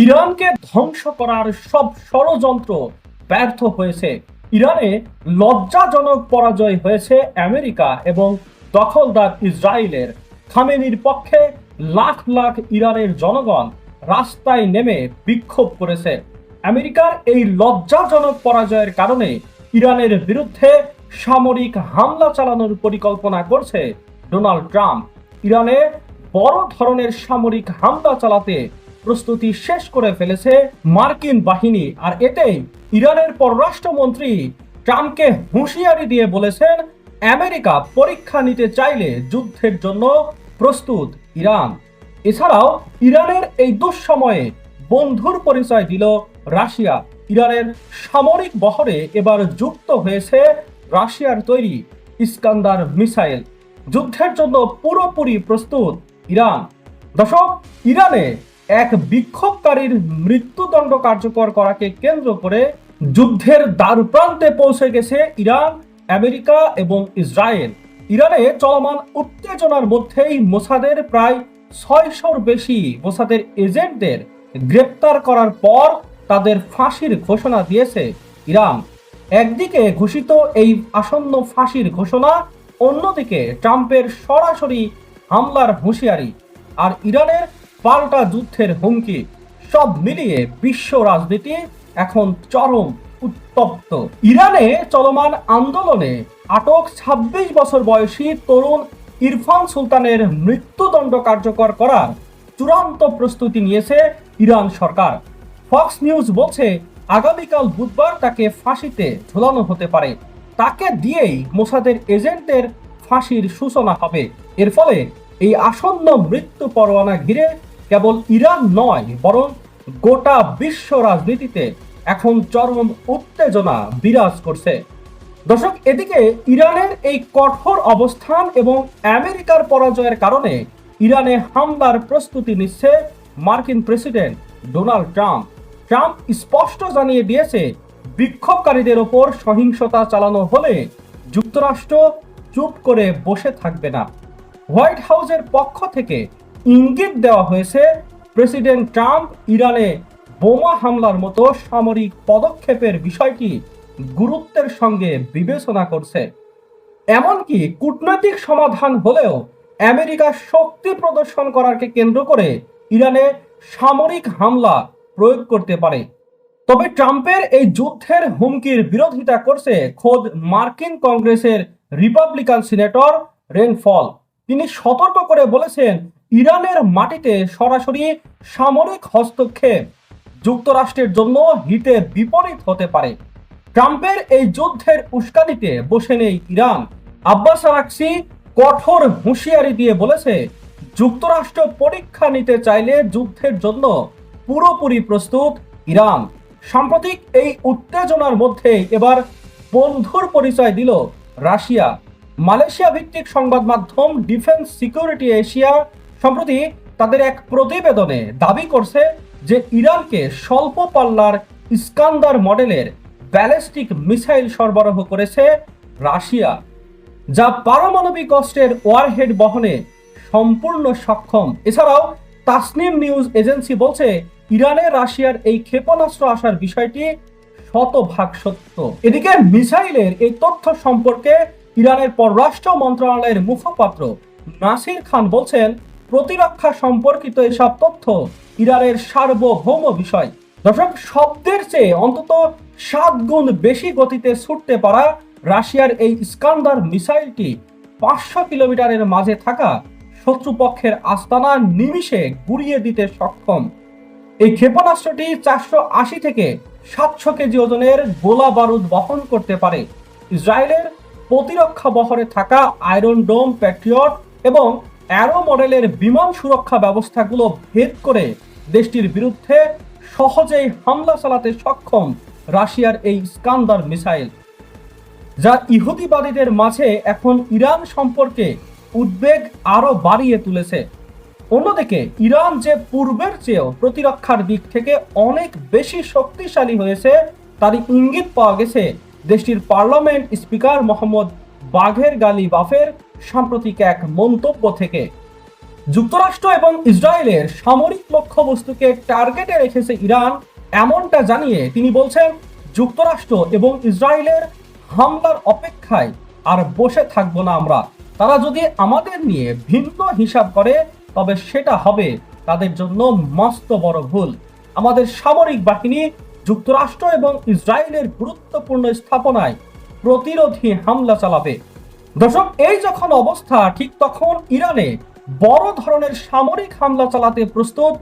ইরানকে ধ্বংস করার সব ষড়যন্ত্র ব্যর্থ হয়েছে। ইরানে লজ্জাজনক পরাজয় হয়েছে আমেরিকা এবং দখলদার ইসরায়েলের। খামেনির পক্ষে লাখ লাখ ইরানের জনগণ রাস্তায় নেমে বিক্ষোভ করেছে। আমেরিকার এই লজ্জাজনক পরাজয়ের কারণে ইরানের বিরুদ্ধে সামরিক হামলা চালানোর পরিকল্পনা করছে ডোনাল্ড ট্রাম্প। ইরানে বড় ধরনের সামরিক হামলা চালাতে প্রস্তুতি শেষ করে ফেলেছে মার্কিন বাহিনী। আর এতেই ইরানের পররাষ্ট্রমন্ত্রী ট্রাম্পকে হুঁশিয়ারি দিয়ে বলেছেন, আমেরিকা পরীক্ষা নিতে চাইলে যুদ্ধের জন্য প্রস্তুত ইরান। এছাড়াও ইরানের এই দুঃসময়ে বন্ধুর পরিচয় দিল রাশিয়া। ইরানের সামরিক বহরে এবার যুক্ত হয়েছে রাশিয়ার তৈরি ইস্কান্দার মিসাইল। যুদ্ধের জন্য পুরোপুরি প্রস্তুত ইরান। দর্শক, ইরানে এক বিক্ষোভকারীর মৃত্যুদণ্ড কার্যকর করাকে কেন্দ্র করে যুদ্ধের দ্বারপ্রান্তে পৌঁছে গেছে ইরান, আমেরিকা এবং ইসরায়েল। ইরানে চলমান উত্তেজনার মধ্যেই মোসাদের প্রায় 600-র বেশি মোসাদের এজেন্টদের গ্রেপ্তার করার পর তাদের ফাঁসির ঘোষণা দিয়েছে ইরান। একদিকে ঘোষিত এই আসন্ন ফাঁসির ঘোষণা, অন্যদিকে ট্রাম্পের সরাসরি হামলার হুঁশিয়ারি আর ইরানের পাল্টা যুদ্ধের হুমকি, সব মিলিয়ে বিশ্ব রাজনীতি এখন চরম উত্তপ্ত। ইরানে চলমান আন্দোলনে আটক 26 বছর বয়সী তরুণ ইরফান সুলতানের মৃত্যুদণ্ড কার্যকর করার চূড়ান্ত প্রস্তুতি নিয়েছে ইরান সরকার। ফক্স নিউজ বলছে, আগামীকাল বুধবার তাকে ফাঁসিতে ঝুলানো হতে পারে। তাকে দিয়েই মোসাদের এজেন্টদের ফাঁসির সূচনা হবে। এর ফলে এই আসন্ন মৃত্যু পরোয়ানা ঘিরে কেবল ইরান নয়, বরং গোটা বিশ্ব রাজনীতিতে এখন চরম উত্তেজনা বিরাজ করছে। দর্শক, এদিকে ইরানের এই কঠোর অবস্থান এবং আমেরিকার পরাজয়ের কারণে ইরানে হামলার প্রস্তুতি নিচ্ছে মার্কিন প্রেসিডেন্ট ডোনাল্ড ট্রাম্প। ট্রাম্প স্পষ্ট জানিয়ে দিয়েছে, বিক্ষোভকারীদের ওপর সহিংসতা চালানো হলে যুক্তরাষ্ট্র চুপ করে বসে থাকবে না। হোয়াইট হাউসের পক্ষ থেকে ইঙ্গিত দেওয়া হয়েছে, প্রেসিডেন্ট ট্রাম্প ইরানে বোমা হামলার মতো সামরিক পদক্ষেপের বিষয়টি গুরুত্বের সঙ্গে বিবেচনা করছে। এমনকি কূটনৈতিক সমাধান হলেও আমেরিকা শক্তি প্রদর্শন করাকে কেন্দ্র করে ইরানে সামরিক হামলা প্রয়োগ করতে পারে। তবে ট্রাম্পের এই যুদ্ধের হুমকির বিরোধিতা করছে খোদ মার্কিন কংগ্রেসের রিপাবলিকান সিনেটর রেন ফল। তিনি সতর্ক করে বলেছেন, ইরানের মাটিতে সরাসরি সামরিক হস্তক্ষেপ যুক্তরাষ্ট্রের জন্য হিতে বিপরীত হতে পারে। ট্রাম্পের এই যুদ্ধের উস্কানিতে বসে নেই ইরান। আব্বাস আরাকচি কঠোর হুঁশিয়ারি দিয়ে বলেছে, যুক্তরাষ্ট্র পরীক্ষা নিতে চাইলে যুদ্ধের জন্য পুরোপুরি প্রস্তুত ইরান। সাম্প্রতিক এই উত্তেজনার মধ্যে এবার বন্ধুর পরিচয় দিল রাশিয়া। মালয়েশিয়া ভিত্তিক সংবাদ মাধ্যম ডিফেন্স সিকিউরিটি এশিয়া সম্প্রতি তাদের এক প্রতিবেদনে দাবি করছে যে ইরানকে স্বল্প পাল্লার ইস্কান্দার মডেলের ব্যালিস্টিক মিসাইল সরবরাহ করেছে রাশিয়া, যা পারমাণবিক অস্ত্রের ওয়ারহেড বহনে সম্পূর্ণ সক্ষম। এছাড়াও তাসনিম নিউজ এজেন্সি বলছে, ইরানে রাশিয়ার এই ক্ষেপণাস্ত্র আসার বিষয়টি শতভাগ সত্য। এদিকে মিসাইলের এই তথ্য সম্পর্কে ইরানের পররাষ্ট্র মন্ত্রণালয়ের মুখপাত্র নাসির খান বলছেন, প্রতিরক্ষা সম্পর্কিত এসব তথ্য ইরানের সার্বভৌম বিষয়। দর্শক, শব্দের চেয়ে অন্তত 7 গুণ বেশি গতিতে ছুটতে পারা রাশিয়ার এই ইস্কান্দার মিসাইলটি 500 কিলোমিটারের মাঝে থাকা শত্রুপক্ষের আস্তানা নিমিষে গুড়িয়ে দিতে সক্ষম। এই ক্ষেপণাস্ত্রটি 480 থেকে 700 কেজি ওজনের গোলা বারুদ বহন করতে পারে। ইসরায়েলের প্রতিরক্ষা বহরে থাকা আয়রন ডোম, প্যাট্রিয়ট এবং অ্যারো মডেলের বিমান সুরক্ষা ব্যবস্থাগুলো ভেদ করে দেশটির বিরুদ্ধে সহজেই হামলা চালাতে সক্ষম রাশিয়ার এই ইস্কান্দার মিসাইল, যা ইহুদিবাদীদের মাঝে এখন ইরান সম্পর্কে উদ্বেগ আরো বাড়িয়ে তুলেছে। অন্যদিকে ইরান যে পূর্বের চেয়েও প্রতিরক্ষার দিক থেকে অনেক বেশি শক্তিশালী হয়েছে তারই ইঙ্গিত পাওয়া গেছে দেশটির পার্লামেন্ট স্পিকার মোহাম্মদ বাঘের গালিবাফের সাম্প্রতিক এক মন্তব্য থেকে। যুক্তরাষ্ট্র এবং ইসরায়েলের সামরিক লক্ষ্যবস্তুকে টার্গেটে রেখেছে ইরান, এমনটা জানিয়ে তিনি বলছেন, যুক্তরাষ্ট্র এবং ইসরায়েলের হামলার অপেক্ষায় আর বসে থাকবো না আমরা। তারা যদি আমাদের নিয়ে ভিন্ন হিসাব করে তবে সেটা হবে তাদের জন্য মস্ত বড় ভুল। আমাদের সামরিক বাহিনী যুক্তরাষ্ট্র এবং ইসরায়েলের গুরুত্বপূর্ণ স্থাপনায় প্রতিরোধী হামলা চালাবে। দর্শক, এই যখন অবস্থা, ঠিক তখন ইরানে বড় ধরনের সামরিক হামলা চালাতে প্রস্তুত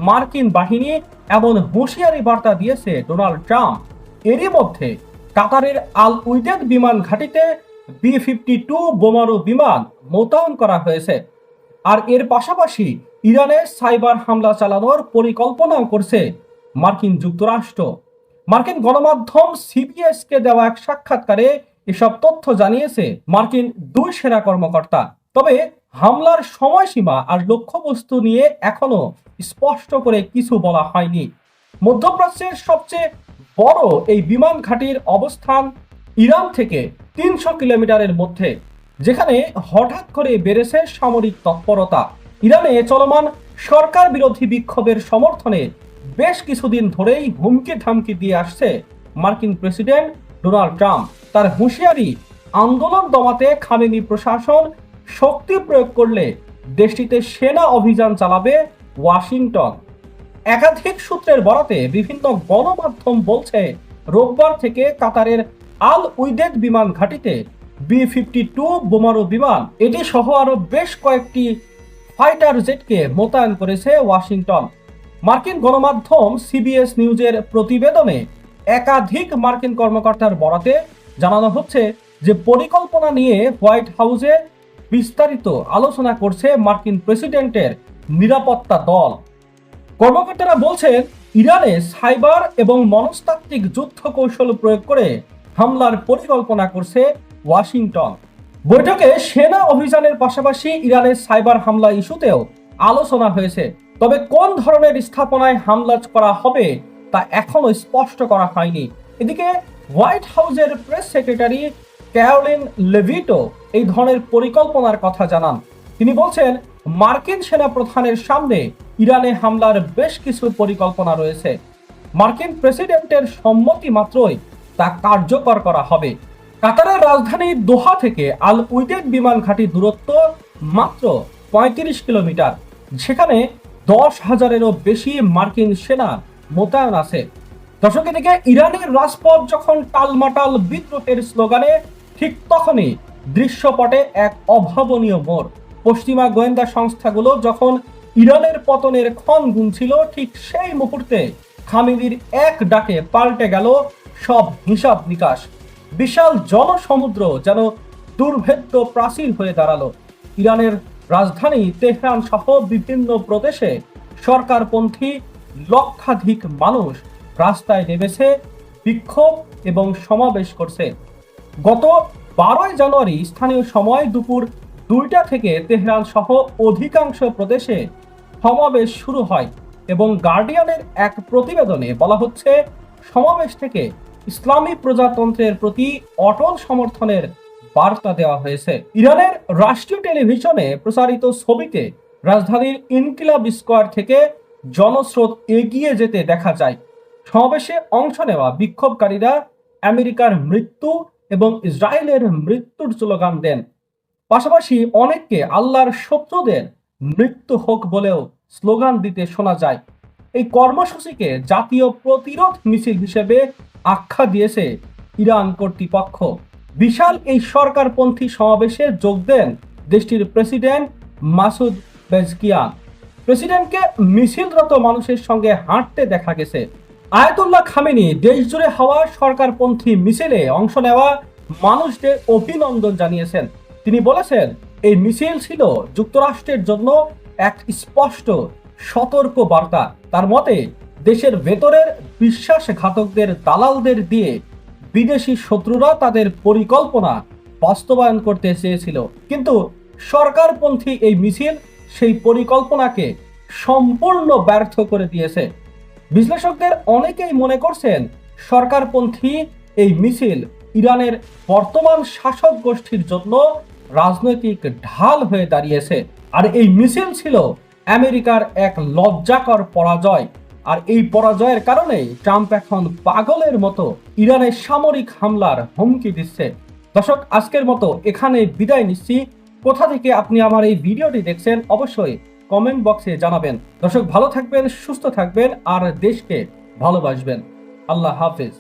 মার্কিন বাহিনী, এমন হুঁশিয়ারি বার্তা দিয়েছে ডোনাল্ড ট্রাম্প। এরই মধ্যে কাতারের আল উদেদ বিমান ঘাঁটিতে B-52 বোমারু বিমান মোতায়েন করা হয়েছে। আর এর পাশাপাশি ইরানে সাইবার হামলা চালানোর পরিকল্পনাও করছে মার্কিন যুক্তরাষ্ট্র। মার্কিন গণমাধ্যম CBS কে দেওয়া এক সাক্ষাৎকারে এসব তথ্য জানিয়েছে মার্কিন দুই সেনা কর্মকর্তা। তবে হামলার সময়সীমা আর লক্ষ্যবস্তু নিয়ে এখনো স্পষ্ট করে কিছু বলা হয়নি। মধ্যপ্রাচ্যের সবচেয়ে বড় এই বিমান ঘাঁটির অবস্থান ইরান থেকে 300 কিলোমিটারের মধ্যে, যেখানে হঠাৎ করে বেড়েছে সামরিক তৎপরতা। ইরানে চলমান সরকার বিরোধী বিক্ষোভের সমর্থনে বেশ কিছুদিন ধরেই হুমকি ধামকি দিয়ে আসছে মার্কিন প্রেসিডেন্ট ডোনাল্ড ট্রাম্প। তার হুঁশিয়ারি, আন্দোলন দমাতে খামেনি প্রশাসন শক্তি প্রয়োগ করলে দেশটিতে সেনা অভিযান চালাবে ওয়াশিংটন। একাধিক সূত্রের বরাতে বিভিন্ন গণমাধ্যম বলছে, রোববার থেকে কাতারের আল উদেদ বিমান ঘাঁটিতে B-52 বোমারু বিমান এটি সহ আরো বেশ কয়েকটি ফাইটার জেটকে মোতায়েন করেছে ওয়াশিংটন। মার্কিন গণমাধ্যম CBS নিউজের প্রতিবেদনে একাধিক মার্কিন কর্মকর্তার বরাতে জানানো হচ্ছে যে পরিকল্পনা নিয়ে হোয়াইট হাউসে বিস্তারিত আলোচনা করছে মার্কিন প্রেসিডেন্টের নিরাপত্তা দল। কর্মকর্তারা বলছেন, ইরানে সাইবার এবং মনস্তাত্ত্বিক যুদ্ধ কৌশল প্রয়োগ করে হামলার পরিকল্পনা করছে ওয়াশিংটন। বৈঠকে সেনা অভিযানের পাশাপাশি ইরানের সাইবার হামলা ইস্যুতেও আলোচনা হয়েছে। তবে কোন ধরনের স্থাপনায় হামলা করা হবে তা এখনো স্পষ্ট করা হয়নি। এদিকে হোয়াইট হাউসের প্রেস সেক্রেটারি ক্যারোলিন লেভিটো এই ধরনের পরিকল্পনার কথা জানান। তিনি বলছেন, মার্কিন সেনা প্রধানের সামনে ইরানে হামলার বেশ কিছু পরিকল্পনা রয়েছে। মার্কিন প্রেসিডেন্টের সম্মতি মাত্রই তা কার্যকর করা হবে। কাতারের রাজধানী দোহা থেকে আল উদেদ বিমান ঘাঁটির দূরত্ব মাত্র 35 কিলোমিটার, সেখানে 10,000-এরও বেশি মার্কিন সেনা মোতায়েন আছে। দর্শক, এদিকে ইরানের রাজপথ যখন টালমাটাল বিদ্রোহের স্লোগানে, ঠিক তখনই দৃশ্যপটে এক অভাবনীয় মোড়। পশ্চিমা গোয়েন্দা সংস্থাগুলো যখন ইরানের পতনের ক্ষণ গুনছিল, ঠিক সেই মুহূর্তে খামেনির এক ডাকে পাল্টে গেল সব হিসাব নিকাশ। বিশাল জনসমুদ্র যেন দুর্ভেদ্য প্রাচীর হয়ে দাঁড়ালো। ইরানের রাজধানী তেহরান সহ বিভিন্ন প্রদেশে সরকারপন্থী লক্ষাধিক মানুষ রাস্তায় নেমেছে, বিক্ষোভ এবং সমাবেশ করছে। গত 12 জানুয়ারি স্থানীয় সময় দুপুর 2টা থেকে তেহরান সহ অধিকাংশ প্রদেশে সমাবেশ শুরু হয় এবং গার্ডিয়ানের এক প্রতিবেদনে বলা হচ্ছে, সমাবেশ থেকে ইসলামী প্রজাতন্ত্রের প্রতি অটল সমর্থনের বার্তা দেওয়া হয়েছে। ইরানের রাষ্ট্রীয় টেলিভিশনে প্রচারিত ছবিতে রাজধানীর ইনকিলাব স্কোয়ার থেকে জনস্রোত এগিয়ে যেতে দেখা যায়। সমাবেশে অংশ নেওয়া বিক্ষোভকারীরা আমেরিকার মৃত্যু এবং ইসরায়েলের মৃত্যুর স্লোগান দেন। পাশাপাশি অনেককে আল্লাহর শত্রুদের মৃত্যু হোক বলেও স্লোগান দিতে শোনা যায়। এই কর্মসূচিকে জাতীয় প্রতিরোধ মিছিল হিসেবে আখ্যা দিয়েছে ইরান কর্তৃপক্ষ। বিশাল এই সরকারপন্থী সমাবেশে যোগ দেন দেশটির প্রেসিডেন্ট মাসুদ পেজেশকিয়ান। প্রেসিডেন্টকে মিছিলরত মানুষের সঙ্গে হাঁটতে দেখা গেছে। আয়াতুল্লাহ খামেনি দেশ জুড়ে হওয়া সরকারপন্থী মিছিলে অংশ নেওয়া মানুষদের অভিনন্দন জানিয়েছেন। তিনি বলেছেন, এই মিছিল ছিল যুক্তরাষ্ট্রের জন্য এক স্পষ্ট সতর্ক বার্তা। তার মতে, দেশের ভেতরের বিশ্বাসঘাতকদের দালালদের দিয়ে বিদেশি শত্রুরা তাদের পরিকল্পনা বাস্তবায়ন করতে চেয়েছিল, কিন্তু সরকারপন্থী এই মিছিল সেই পরিকল্পনাকে সম্পূর্ণ ব্যর্থ করে দিয়েছে। বিশ্লেষকদের অনেকেই মনে করছেন, সরকারপন্থী এই মিছিল ইরানের বর্তমান শাসক গোষ্ঠীর জন্য রাজনৈতিক ঢাল হয়ে দাঁড়িয়েছে। আর এই মিছিল ছিল আমেরিকার এক লজ্জাকর পরাজয়। আর এই পরাজয়ের কারণে ট্রাম্প এখন পাগলের মতো ইরানে সামরিক হামলার হুমকি দিচ্ছে। দর্শক, আজকের মতো এখানে বিদায় নিচ্ছি। কোথা থেকে আপনি আমার এই ভিডিওটি দেখছেন অবশ্যই কমেন্ট বক্সে জানাবেন। দর্শক, ভালো থাকবেন, সুস্থ থাকবেন আর দেশকে ভালোবাসবেন। আল্লাহ হাফেজ।